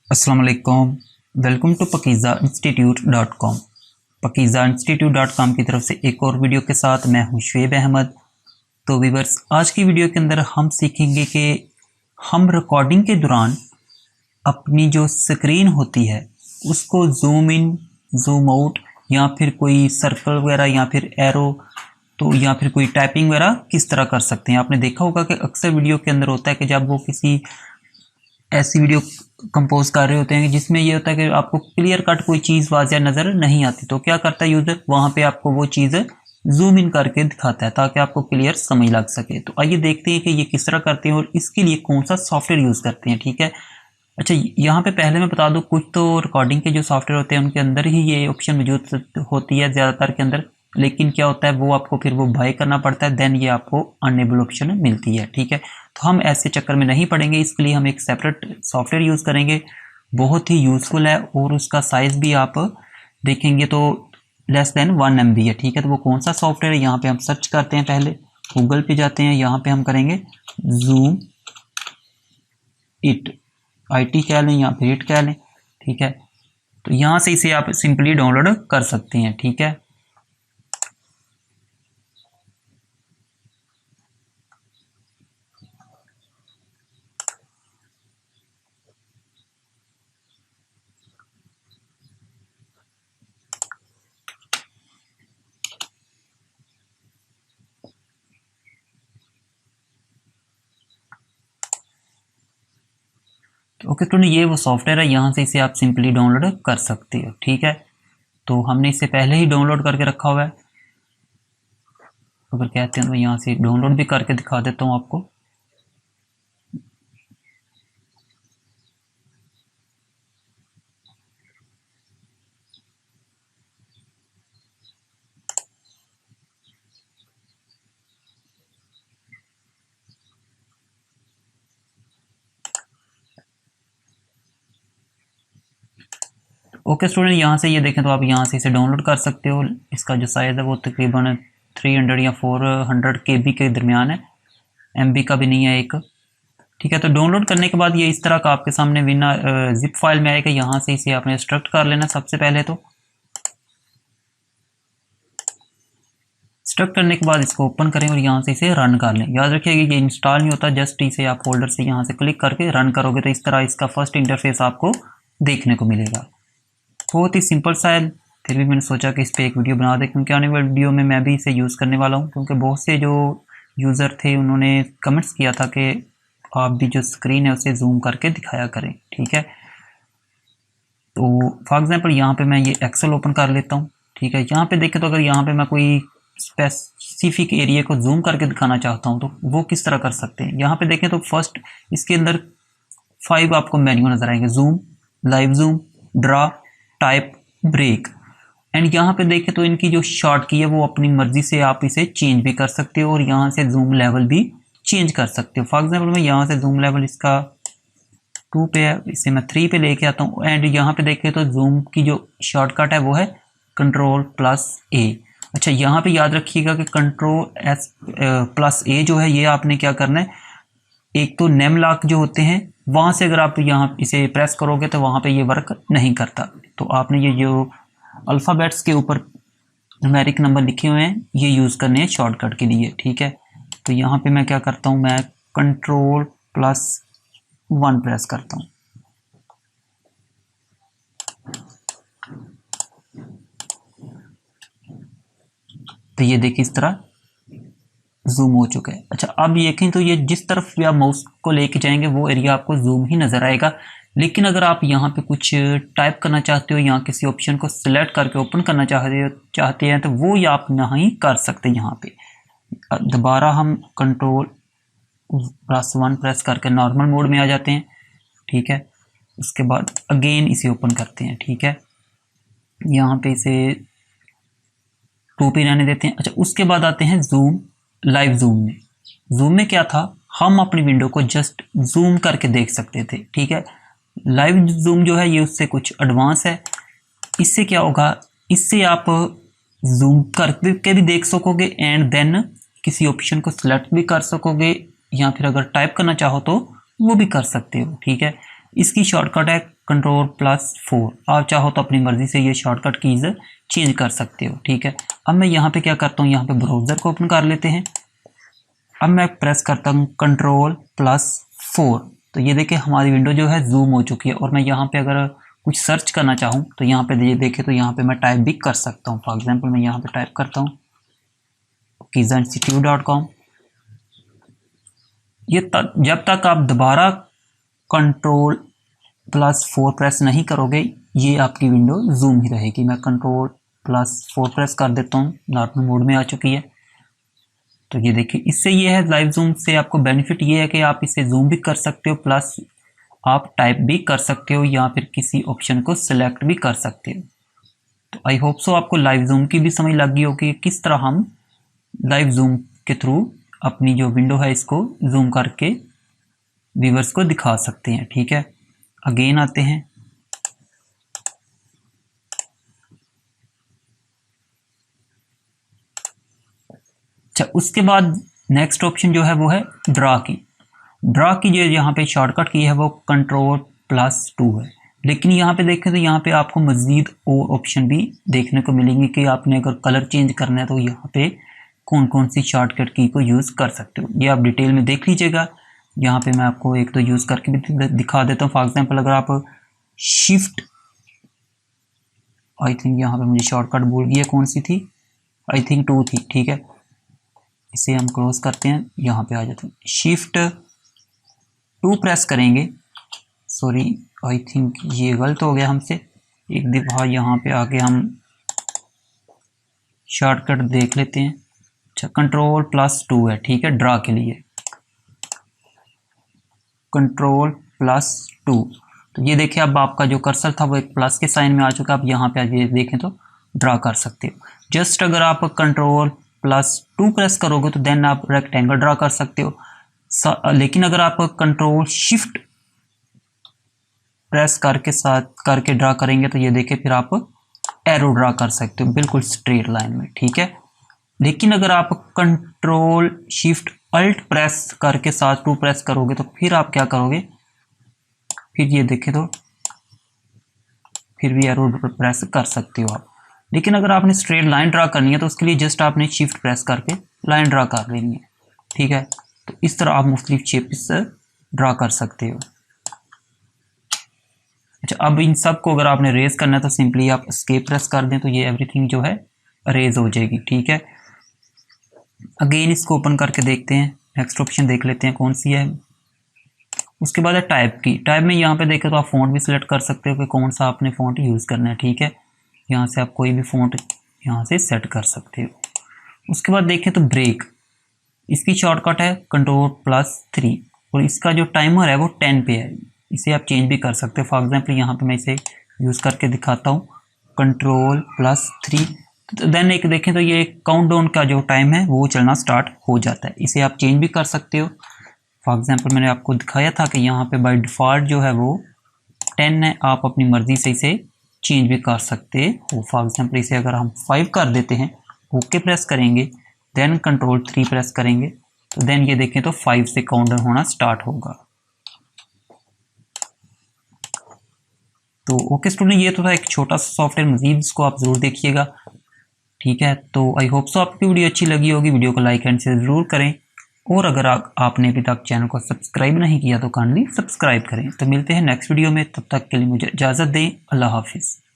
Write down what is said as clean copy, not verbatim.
अस्सलाम वालेकुम। Welcome to pakizainstitute.com। pakizainstitute.com की तरफ से एक और वीडियो के साथ मैं हूं शुएब अहमद। तो व्यूअर्स, आज की वीडियो के अंदर हम सीखेंगे कि हम रिकॉर्डिंग के दौरान अपनी जो स्क्रीन होती है उसको जूम इन, जूम आउट या फिर कोई सर्कल वगैरह या फिर एरो तो या फिर कोई टाइपिंग वगैरह किस तरह कर सकते हैं। आपने देखा होगा कि अक्सर वीडियो के अंदर होता है कि जब वो किसी ऐसी वीडियो कंपोज कर रहे होते हैं जिसमें ये होता है कि आपको क्लियर कट कोई चीज़ वाज़िया नज़र नहीं आती, तो क्या करता है यूज़र, वहाँ पे आपको वो चीज़ जूम इन करके दिखाता है ताकि आपको क्लियर समझ लग सके। तो आइए देखते हैं कि ये किस तरह करते हैं और इसके लिए कौन सा सॉफ्टवेयर यूज़ करते हैं। ठीक है, अच्छा यहाँ पे पहले मैं बता दूँ, कुछ तो रिकॉर्डिंग के जो सॉफ्टवेयर होते हैं उनके अंदर ही ये ऑप्शन मौजूद होती है ज़्यादातर के अंदर, लेकिन क्या होता है वो आपको फिर वो बाय करना पड़ता है, देन ये आपको अनेबल ऑप्शन मिलती है। ठीक है, तो हम ऐसे चक्कर में नहीं पड़ेंगे, इसके लिए हम एक सेपरेट सॉफ्टवेयर यूज़ करेंगे, बहुत ही यूज़फुल है और उसका साइज़ भी आप देखेंगे तो लेस देन 1 MB है। ठीक है, तो वो कौन सा सॉफ्टवेयर है, यहाँ पे हम सर्च करते हैं, पहले गूगल पे जाते हैं, यहाँ पे हम करेंगे जूम इट, IT कह लें या फिर इट कह लें। ठीक है, तो यहाँ से इसे आप सिंपली डाउनलोड कर सकते हैं। ठीक है, ओके स्टूडेंट, ये वो सॉफ्टवेयर है, यहाँ से इसे आप सिंपली डाउनलोड कर सकते हो। ठीक है, तो हमने इसे पहले ही डाउनलोड करके रखा हुआ है, अगर कहते हैं तो यहाँ से डाउनलोड भी करके दिखा देता हूँ आपको। ओके स्टूडेंट, यहाँ से ये देखें तो आप यहाँ से इसे डाउनलोड कर सकते हो। इसका जो साइज़ है वो तकरीबन 300 या 400 KB के दरमियान है, MB का भी नहीं है एक। ठीक है, तो डाउनलोड करने के बाद ये इस तरह का आपके सामने बिना जिप फाइल में आएगा, यहाँ से इसे आपने एक्सट्रैक्ट कर लेना। सबसे पहले तो एक्सट्रैक्ट करने के बाद इसको ओपन करें और यहाँ से इसे रन कर लें। याद रखिएगा ये इंस्टॉल नहीं होता, जस्ट इसे आप फोल्डर से यहाँ से क्लिक करके रन करोगे तो इस तरह इसका फर्स्ट इंटरफेस आपको देखने को मिलेगा। बहुत ही सिंपल सा है, फिर भी मैंने सोचा कि इस पर एक वीडियो बना दें, क्योंकि आने वाली वीडियो में मैं भी इसे यूज़ करने वाला हूँ, क्योंकि बहुत से जो यूज़र थे उन्होंने कमेंट्स किया था कि आप भी जो स्क्रीन है उसे जूम करके दिखाया करें। ठीक है, तो फॉर एग्जांपल यहाँ पे मैं ये एक्सेल ओपन कर लेता हूँ। ठीक है, यहाँ पे देखें तो अगर यहाँ पे मैं कोई स्पेसिफिक एरिया को जूम करके दिखाना चाहता हूँ तो वो किस तरह कर सकते हैं। यहाँ पे देखें तो फर्स्ट इसके अंदर 5 आपको मेन्यू नजर आएंगे, zoom, live zoom, draw, type, break. And यहाँ पे देखें तो इनकी जो शॉर्ट की है वो अपनी मर्जी से आप इसे चेंज भी कर सकते हो और यहाँ से जूम लेवल भी चेंज कर सकते हो। फॉर एग्जाम्पल मैं यहाँ से जूम लेवल इसका 2 पे है, इसे मैं 3 पे लेके आता हूँ। एंड यहाँ पे देखें तो जूम की जो शॉर्टकट है वो है Ctrl+A। अच्छा, यहाँ पे याद रखिएगा कि Ctrl+A जो है ये आपने क्या करना है, एक तो नेम लॉक जो होते हैं वहाँ से अगर आप यहाँ इसे प्रेस करोगे तो वहाँ पे ये वर्क नहीं करता, तो आपने ये जो अल्फ़ाबेट्स के ऊपर न्यूमेरिक नंबर लिखे हुए हैं ये यूज़ करने हैं शॉर्टकट के लिए। ठीक है, तो यहाँ पे मैं क्या करता हूँ, मैं Ctrl+1 प्रेस करता हूँ। तो ये देखिए इस तरह जूम हो चुका है। अच्छा, अब देखें तो ये जिस तरफ भी आप माउस को लेके जाएंगे वो एरिया आपको जूम ही नज़र आएगा, लेकिन अगर आप यहाँ पे कुछ टाइप करना चाहते हो या किसी ऑप्शन को सिलेक्ट करके ओपन करना चाहते हैं तो वो आप नहीं कर सकते। यहाँ पे दोबारा हम Ctrl+1 प्रेस करके नॉर्मल मोड में आ जाते हैं। ठीक है, उसके बाद अगेन इसे ओपन करते हैं। ठीक है, यहाँ पे इसे 2 पे रहने देते हैं। अच्छा, उसके बाद आते हैं जूम, लाइव जूम में। जूम में क्या था, हम अपनी विंडो को जस्ट जूम करके देख सकते थे। ठीक है, लाइव जूम जो है ये उससे कुछ एडवांस है। इससे क्या होगा, इससे आप जूम करके भी देख सकोगे एंड देन किसी ऑप्शन को सिलेक्ट भी कर सकोगे, या फिर अगर टाइप करना चाहो तो वो भी कर सकते हो। ठीक है, इसकी शॉर्टकट है Ctrl+4। आप चाहो तो अपनी मर्जी से ये शॉर्टकट कीज चेंज कर सकते हो। ठीक है, अब मैं यहाँ पे क्या करता हूँ, यहाँ पे ब्राउज़र को ओपन कर लेते हैं। अब मैं प्रेस करता हूँ Ctrl+4, तो ये देखिए हमारी विंडो जो है जूम हो चुकी है। और मैं यहाँ पे अगर कुछ सर्च करना चाहूँ तो यहाँ पे ये देखे तो यहाँ पे मैं टाइप भी कर सकता हूँ। फॉर एग्जांपल मैं यहाँ पे टाइप करता हूँ pakizainstitute.com। ये जब तक आप दोबारा Ctrl+4 प्रेस नहीं करोगे ये आपकी विंडो जूम ही रहेगी। मैं Ctrl+4 प्रेस कर देता हूँ, नॉर्मल मोड में आ चुकी है। तो ये देखिए इससे ये है लाइव जूम से आपको बेनिफिट ये है कि आप इसे जूम भी कर सकते हो, प्लस आप टाइप भी कर सकते हो या फिर किसी ऑप्शन को सिलेक्ट भी कर सकते हो। तो आई होप सो आपको लाइव जूम की भी समझ लग गई होगी कि किस तरह हम लाइव जूम के थ्रू अपनी जो विंडो है इसको जूम करके व्यूअर्स को दिखा सकते हैं। ठीक है, अगेन आते हैं। अच्छा, उसके बाद नेक्स्ट ऑप्शन जो है वो है ड्रा की। ड्रा की जो यहाँ पे शॉर्टकट की है वो Ctrl+2 है। लेकिन यहाँ पे देखें तो यहाँ पे आपको मज़ीद और ऑप्शन भी देखने को मिलेंगे कि आपने अगर कलर चेंज करना है तो यहाँ पे कौन कौन सी शॉर्टकट की को यूज़ कर सकते हो, ये आप डिटेल में देख लीजिएगा। यहाँ पे मैं आपको एक तो यूज़ करके भी दिखा देता हूँ। फॉर एग्जांपल अगर आप शिफ्ट, आई थिंक यहाँ पे मुझे शॉर्टकट भूल गई है कौन सी थी, आई थिंक 2 थी। ठीक है, इसे हम क्लोज करते हैं, यहाँ पे आ जाते हैं। Shift+2 प्रेस करेंगे, सॉरी आई थिंक ये गलत हो गया हमसे। एक दफ़ा यहाँ पे आके हम शॉर्टकट देख लेते हैं। अच्छा, Ctrl+2 है। ठीक है, ड्रा के लिए Ctrl+2। तो ये देखिए अब आपका जो कर्सर था वो एक प्लस के साइन में आ चुका है। आप यहाँ पे आगे देखें तो ड्रा कर सकते हो। जस्ट अगर आप Ctrl+2 प्रेस करोगे तो देन आप रेक्टेंगल ड्रा कर सकते हो। लेकिन अगर आप Ctrl+Shift प्रेस करके ड्रा करेंगे तो ये देखिए फिर आप एरो ड्रा कर सकते हो बिल्कुल स्ट्रेट लाइन में। ठीक है, लेकिन अगर आप Ctrl+Shift+Alt प्रेस करके साथ 2 प्रेस करोगे तो फिर आप क्या करोगे, फिर ये देखें तो फिर भी एरो प्रेस कर सकते हो आप। लेकिन अगर आपने स्ट्रेट लाइन ड्रा करनी है तो उसके लिए जस्ट आपने शिफ्ट प्रेस करके लाइन ड्रा कर लेनी है। ठीक है, तो इस तरह आप मुख्तलिफ शेप्स ड्रा कर सकते हो। अच्छा, अब इन सब को अगर आपने रेज करना है तो सिंपली आप एस्केप प्रेस कर दें तो ये एवरीथिंग जो है रेज हो जाएगी। ठीक है, अगेन इसको ओपन करके देखते हैं, नेक्स्ट ऑप्शन देख लेते हैं कौन सी है। उसके बाद है टाइप की। टाइप में यहाँ पे देखें तो आप फ़ॉन्ट भी सिलेक्ट कर सकते हो कि कौन सा आपने फ़ॉन्ट यूज़ करना है। ठीक है, यहाँ से आप कोई भी फ़ॉन्ट यहाँ से सेट कर सकते हो। उसके बाद देखें तो ब्रेक, इसकी शॉर्टकट है Ctrl+3 और इसका जो टाइमर है वो 10 पे है। इसे आप चेंज भी कर सकते हो। फॉर एग्जांपल यहाँ पे मैं इसे यूज़ करके दिखाता हूँ Ctrl+3, तो देन एक देखें तो ये काउंटडाउन का जो टाइम है वो चलना स्टार्ट हो जाता है। इसे आप चेंज भी कर सकते हो। फॉर एग्जांपल मैंने आपको दिखाया था कि यहाँ पे बाय डिफ़ॉल्ट जो है वो 10 है, आप अपनी मर्ज़ी से इसे चेंज भी कर सकते हो। फॉर एग्जांपल इसे अगर हम 5 कर देते हैं, ओके प्रेस करेंगे, देन Ctrl+3 प्रेस करेंगे तो देन ये देखें तो 5 से काउंटडाउन होना स्टार्ट होगा। तो ओके स्टूडेंट, ये तो था एक छोटा सा सॉफ्टवेयर, मजीद इसको आप ज़रूर देखिएगा। ठीक है, तो आई होप सो आपकी वीडियो अच्छी लगी होगी। वीडियो को लाइक एंड शेयर ज़रूर करें और अगर आपने अभी तक चैनल को सब्सक्राइब नहीं किया तो काइंडली सब्सक्राइब करें। तो मिलते हैं नेक्स्ट वीडियो में, तब तक के लिए मुझे इजाज़त दें। अल्लाह हाफिज़।